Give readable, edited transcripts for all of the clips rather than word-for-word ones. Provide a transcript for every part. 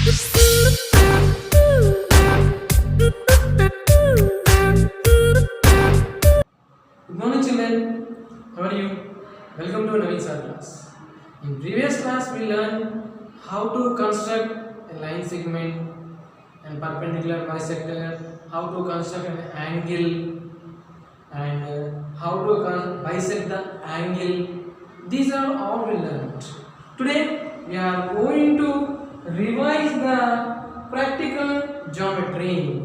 Good morning, children. How are you? Welcome to Naveen Sir class. In previous class, we learned how to construct a line segment and perpendicular bisector, how to construct an angle, and how to bisect the angle. These are all we learned. Today, we are going to revise the practical geometry.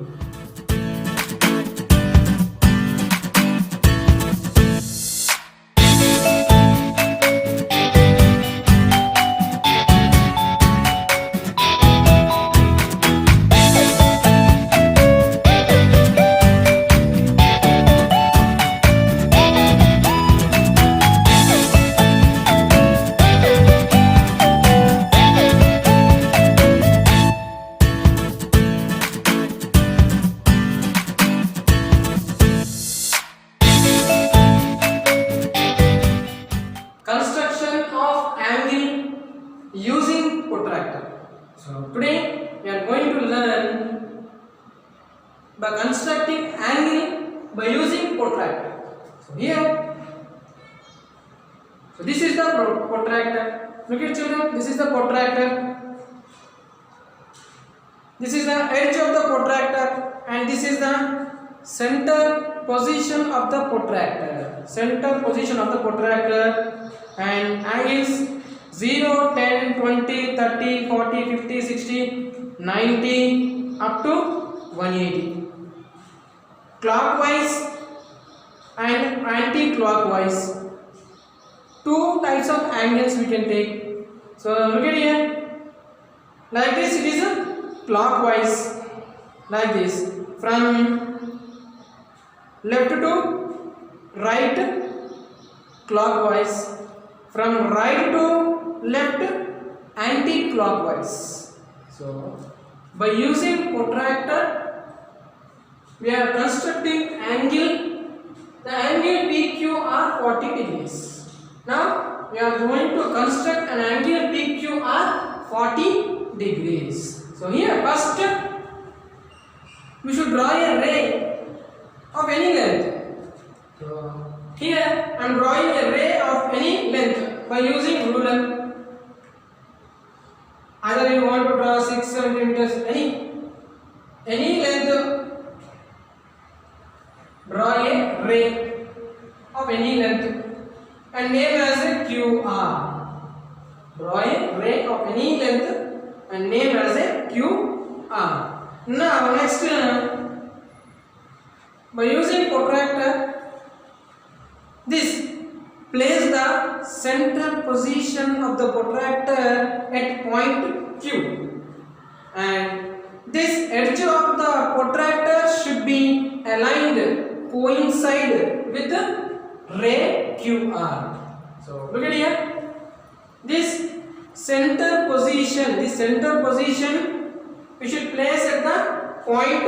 Construction of angle using protractor. So today we are going to learn by constructing angle by using protractor. So here, so this is the protractor. Look at children, this is the protractor. This is the edge of the protractor, and this is the center position of the protractor. Center position of the protractor, and angles 0, 10, 20, 30, 40, 50, 60, 90 up to 180. Clockwise and anti-clockwise. Two types of angles we can take. So look at here. Like this, it is a clockwise, like this, from left to right clockwise, from right to left anti-clockwise. So by using protractor we are constructing angle. The angle PQ are 40 degrees. Now we are going to construct an angle PQ are 40 degrees. So here first we should draw a ray of any length. So here I am drawing a ray of any length by using ruler. Either you want to draw 6 centimeters, any length, draw a ray of any length and name as a QR. Draw a ray of any length and name as a QR. Now next, by using protractor, this place the center position of the protractor at point Q, and this edge of the protractor should be aligned, coincide with the ray QR. So look at here, this center position we should place at the point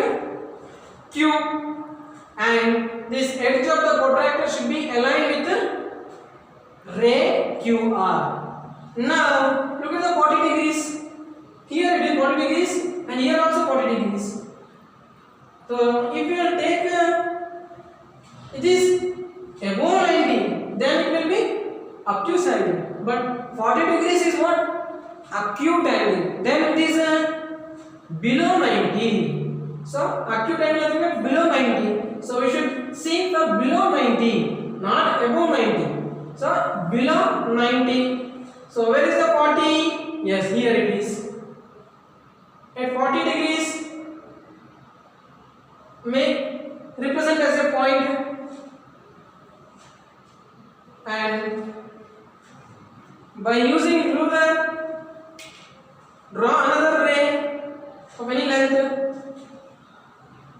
Q, and this edge of the protractor should be aligned with the ray QR. Now look at the 40 degrees. Here it is 40 degrees and here also 40 degrees. So if you will take it is above 90, then it will be obtuse angle. But 40 degrees is what? Acute angle. Then it is below 90. So acute angle is below 90. So we should seek for below 90, not above 90. So below 90. So where is the 40? Yes, here it is. At 40 degrees, may represent as a point, and by using ruler, draw another ray of any length.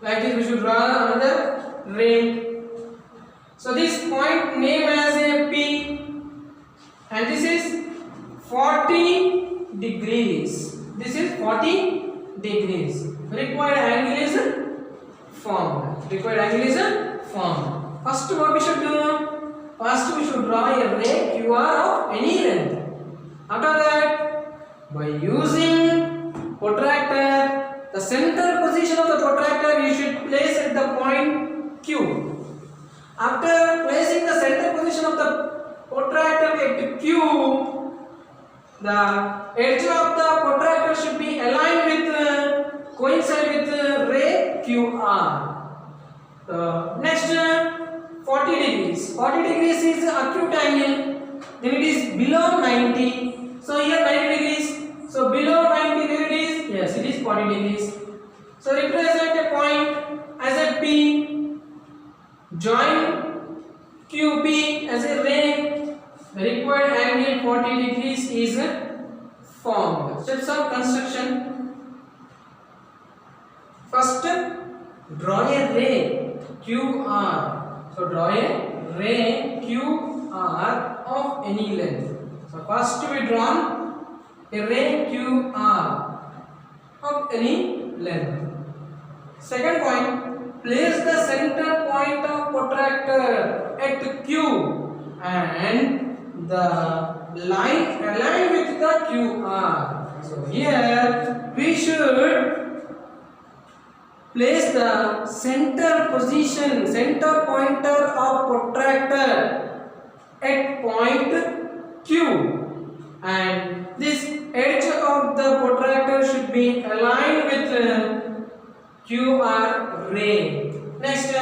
Like this, we should draw another ray. So this point name as a P, and this is 40 degrees. This is 40 degrees. Required angle is formed. Required angle is formed. First, what we should do? First, we should draw a ray QR of any length. After that, by using protractor at the point Q. After placing the center position of the protractor at Q, the edge of the protractor should be aligned with coincide with ray QR. Next 40 degrees. 40 degrees is acute angle. Then it is below 90. So here 90 degrees. So below 90 degrees, yes, it is 40 degrees. So represent a point as a P. Join QP as a ray. The required angle 40 degrees is formed. Steps of construction. First, draw a ray QR. So draw a ray QR of any length. So first we draw a ray QR of any length. Second point, place the center point of protractor at Q and the line aligned with the QR. So here we should place the center pointer of protractor at point Q, and this edge of the protractor should be aligned with QR ray. Next,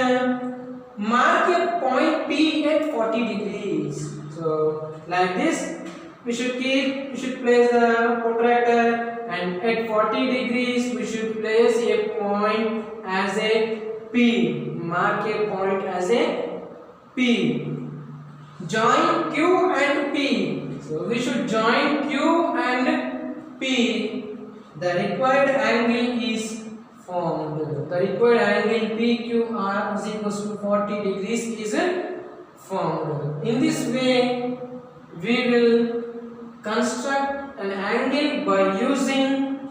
mark a point P at 40 degrees. So like this, we should place the protractor, and at 40 degrees we should place a point as a P. Mark a point as a P. Join Q and P. So we should join Q and P. The required angle is formed. The required angle PQR is equals to 40 degrees is formed. In this way, we will construct an angle by using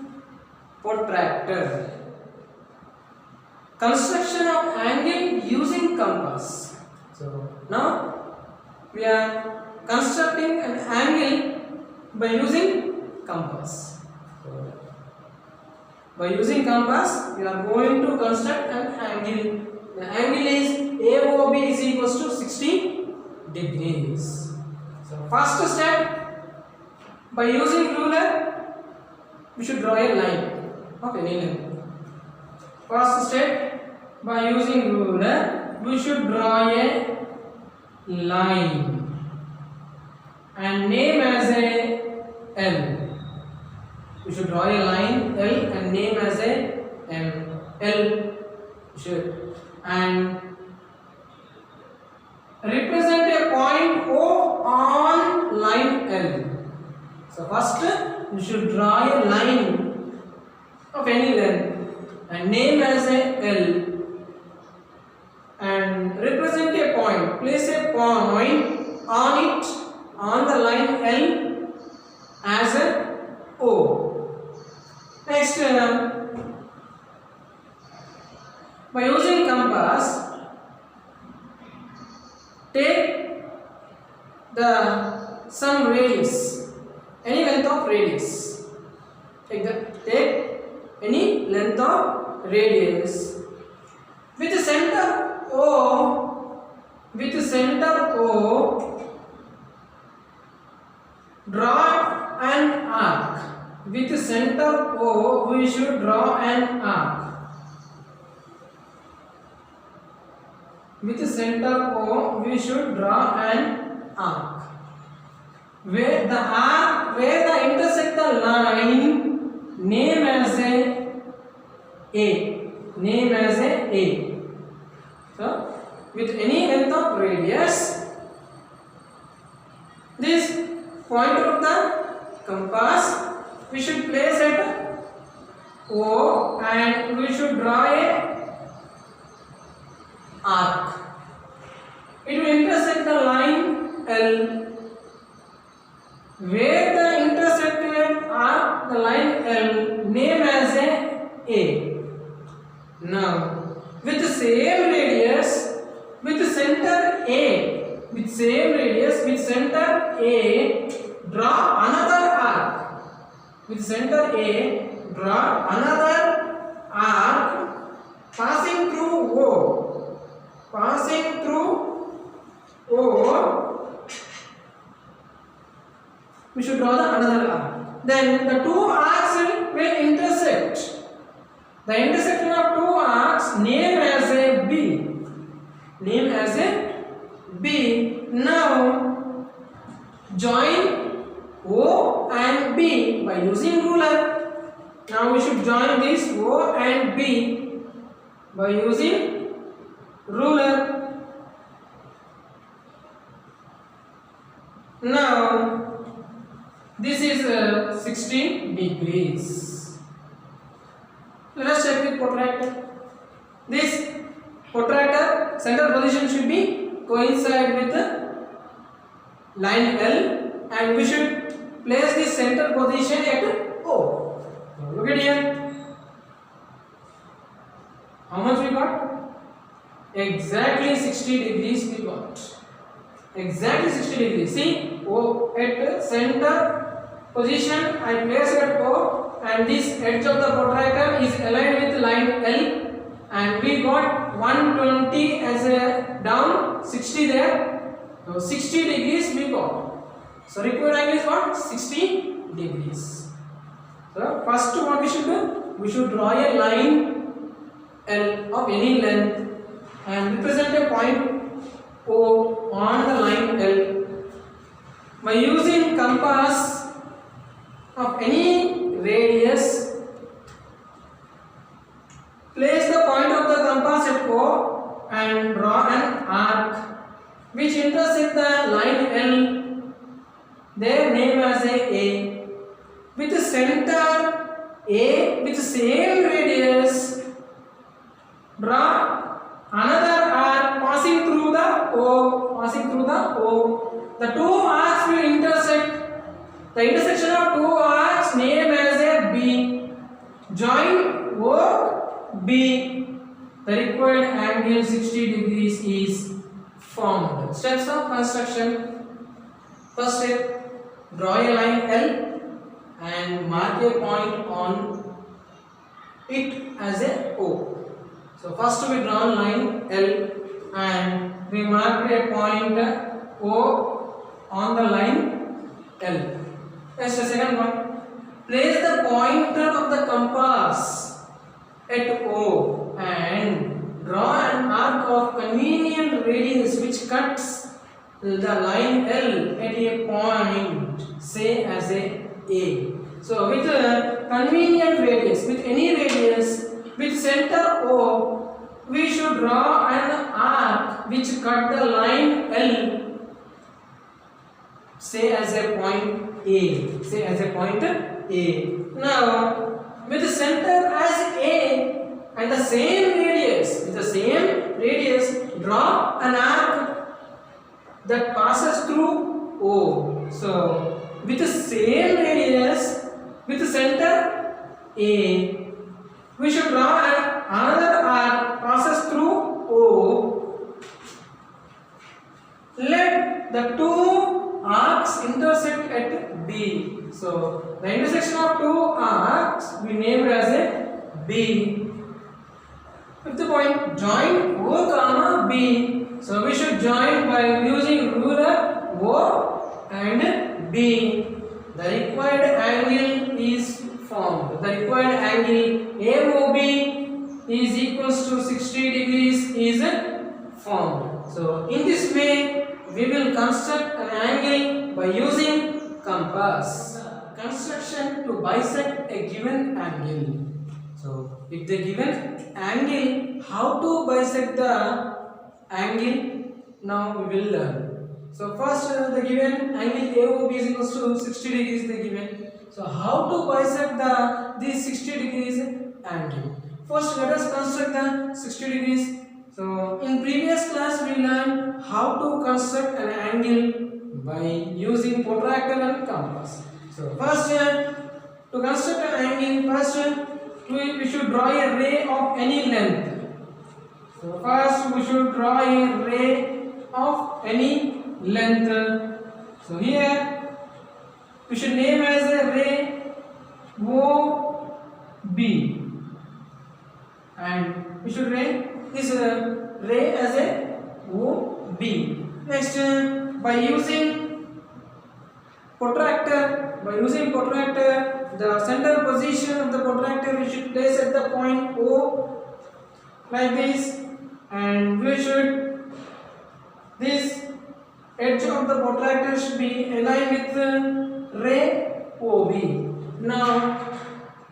protractor. Construction of angle using compass. So now we are constructing an angle by using compass. By using compass, we are going to construct an angle. The angle is AOB is equals to 60 degrees. So first step, by using ruler, we should draw a line of any length. First step, by using ruler, we should draw a line and name as a L. We should draw a line L and name as a M. L should, and represent a point O on line L. So first we should draw a line of any length and name as a L, and represent a point. Place a point on it on the line L as a O. Next, by using compass, take some radius, any length of radius. Take any length of radius with the center O. Draw an arc. With the center O, we should draw an arc. With the center O, we should draw an arc. Where the intersect the line, name as A. Name as A. So, with any length of radius, this pointer of the compass we should place at O, and we should draw a arc. It will intersect the line L. Where the intersected arc, the line L, name as A. Now, with the same radius, with the center A, with same radius, with center A, draw another arc. With center A, draw another arc passing through O. Passing through O, we should draw the another arc. Then the two arcs will intersect. The intersection of two arcs named as a B. Named as a B. Now join O and B by using ruler. Now we should join this O and B by using ruler. Now this is 16 degrees. Let us check with protractor. This protractor center position should be coincide with the line L, and we should place the center position at O. Look at here. How much we got? Exactly 60 degrees we got. Exactly 60 degrees. See, O at center position I place at O, and this edge of the protractor is aligned with line L, and we got 120 as a down, 60 there. So 60 degrees we got. So required angle is what? 60 degrees. So first what we should do? We should draw a line L of any length and represent a point O on the line L. By using compass of any radius, place the point of the compass at O and draw an arc which intersects the line L, their name as A. With the center A with the same radius, draw another arc passing through the O. Passing through the O. The two arcs will intersect. The intersection of two arcs named as a B. Join O, B. The required angle 60 degrees is formed. Steps of construction. First step, draw a line L and mark a point on it as a O. So first we draw line L and we mark a point O on the line L. Next, the second one, place the pointer of the compass at O and draw an arc of convenient radius which cuts the line L at a point, say as a. So with a convenient radius, with any radius, with center O, we should draw an arc which cut the line L, say as a point A. Say as a point A. Now, with the center as A and the same radius, draw an arc that passes through O. So, with the same radius, with the center A, we should draw another arc passes through O. Let the two arcs intersect at B. So the intersection of two arcs we named as a B. Fifth point, join O comma B. So we should join by using ruler O and B. The required angle is formed. The required angle AOB is equals to 60 degrees is formed. So in this way we will construct an angle by using compass. Construction to bisect a given angle. So if the given angle, how to bisect the angle, now we will learn. So first the given angle AOB is equals to 60 degrees the given. So how to bisect this 60 degrees angle? First let us construct the 60 degrees. So in previous class we learned how to construct an angle by using protractor and compass. So first to construct an angle, first we should draw a ray of any length. So first we should draw a ray of any length. So here we should name as a ray OB, and we should write this ray as a OB. Next, by using protractor, the center position of the protractor we should place at the point O like this, and we should, this edge of the protractor should be aligned with ray OB. Now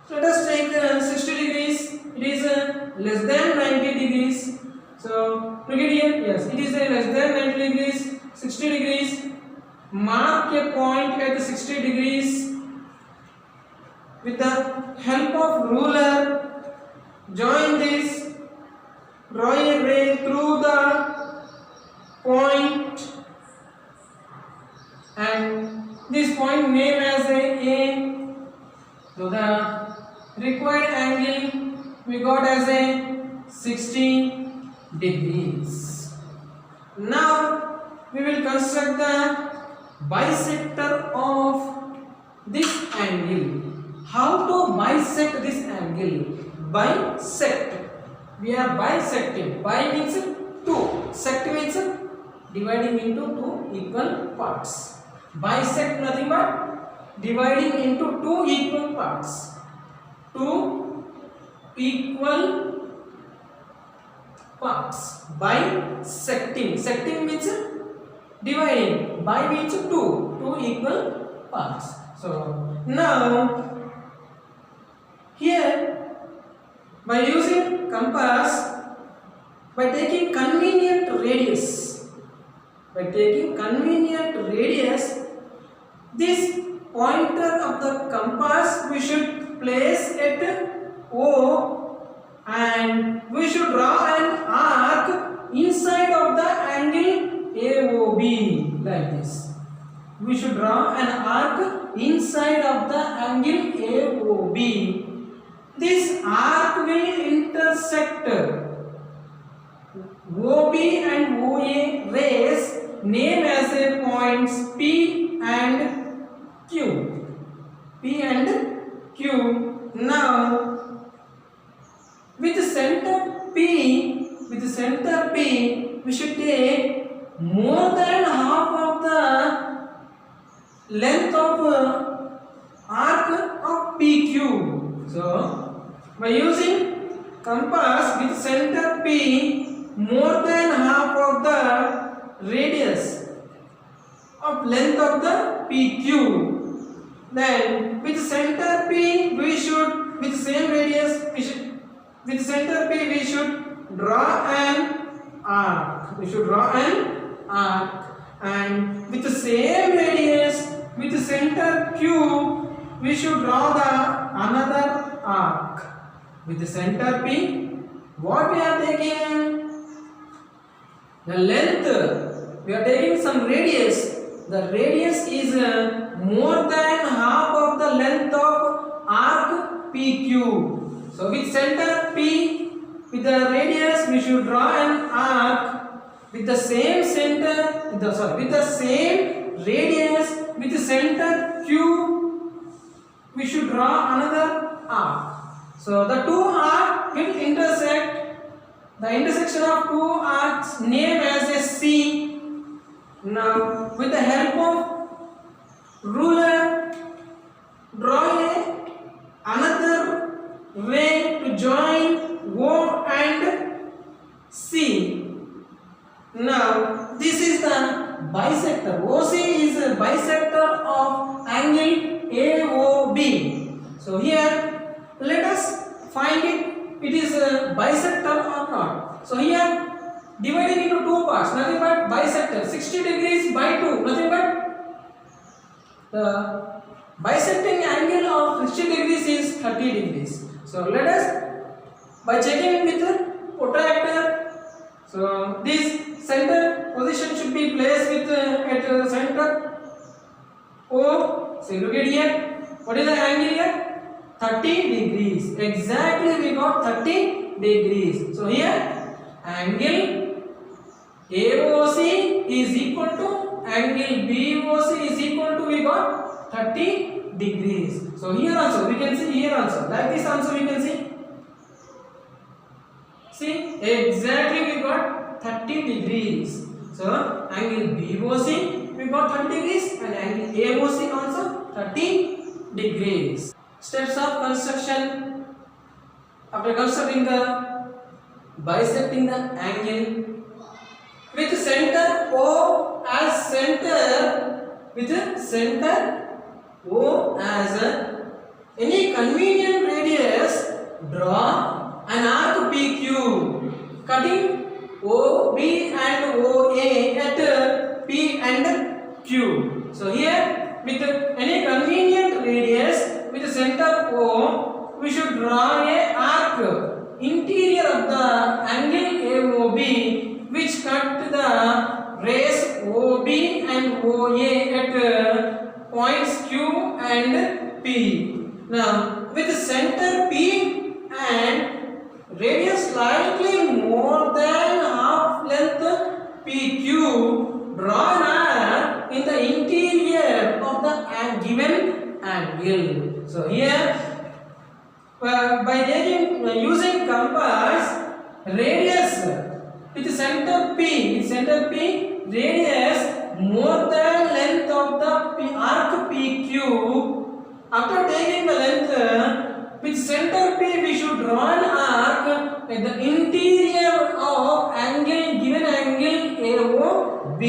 let us take 60 degrees. It is less than 90 degrees. So look at here. Yes, it is less than 90 degrees. 60 degrees. Mark a point at 60 degrees with the help of ruler. Join this. Draw a ray through the point, and this point name as A. So the required angle we got as a 60 degrees. Now we will construct the bisector of this angle. How to bisect this angle? Bisect. We are bisecting. Bi means two. Sect means dividing into two equal parts. Bisect nothing but dividing into two equal parts. Two equal parts. Bisecting. Secting means dividing. Bi means two equal parts. So now here, by using compass, by taking convenient radius, this pointer of the compass we should place at O, and we should draw an arc inside of the angle AOB like this. We should draw an arc inside of the angle AOB. This arc will intersect OB and OA rays, name as a points P and Q. Now with center P, we should take more than half of the length of arc of PQ. So by using compass with center P, more than half of the radius of length of the PQ, then with center P we should, with same radius with center P we should draw an arc. And with the same radius with center Q we should draw the another arc. With the center P, what we are taking? The length. We are taking some radius. The radius is more than half of the length of arc PQ. So with center P, with the radius, we should draw an arc with the same center. With the same radius, with the center Q, we should draw another arc. So the two arcs will intersect. The intersection of two arcs name as a C. Now with the help of ruler, draw another ray to join O and C. Now this is the bisector. OC is a bisector of angle AOB. So here let us find it is a bisector or not. So here dividing into two parts, nothing but bisector. 60 degrees by 2, nothing but the bisecting angle of 60 degrees is 30 degrees. So let us, by checking with the protractor, so this center position should be placed with at center O. So look at here, what is the angle here? 30 degrees. Exactly we got 30 degrees. So here angle AOC is equal to angle BOC is equal to, we got 30 degrees. So here also we can see, here also like this also we can see. See, exactly we got 30 degrees. So angle BOC we got 30 degrees and angle AOC also 30 degrees. Steps of construction. After constructing the bisecting the angle with center O as center, with center O as any convenient radius, draw an arc PQ cutting OB and OA at P and Q. So here with any convenient radius with center O, we should draw a arc interior of the angle AOB which cut the rays OB and OA at points Q and P. Now with center P and radius slightly more than half length PQ, draw an arc in the interior of the given angle. So here by using compass, radius with center P radius more than length of the arc PQ. After taking the length with center P, we should draw an arc at the interior of given angle AOB.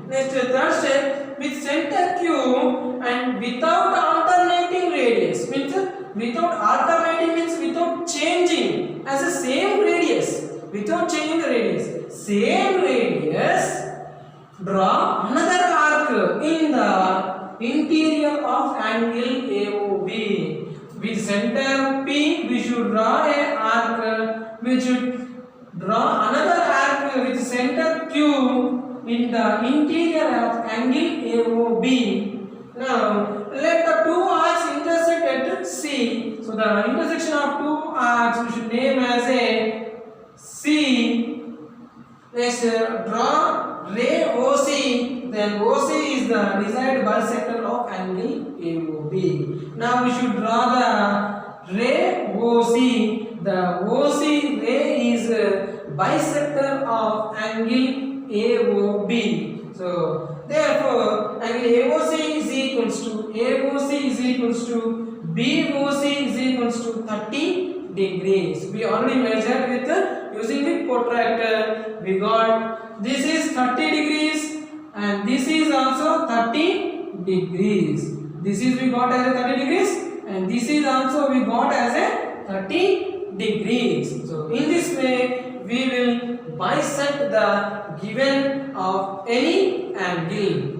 Next, third step, with center Q and without alternating radius, means without changing as the same radius, without changing the radius, same radius, draw another arc in the interior of angle AOB. With center P, we should draw a arc. We should draw another arc with center Q in the interior of angle AOB. Now, let the two arcs intersect at C. So, the intersection of two arcs we should name as a C. Next, draw ray OC. Then OC is the desired bisector of angle AOB. Now we should draw the ray OC. The OC ray is bisector of angle AOB. So therefore angle AOC is equals to BOC is equals to 30 degrees. We already measured with using the protractor. We got this is 30 degrees and this is also 30 degrees. This is we got as a 30 degrees and this is also we got as a 30 degrees. So in this way we will bisect the given of any angle.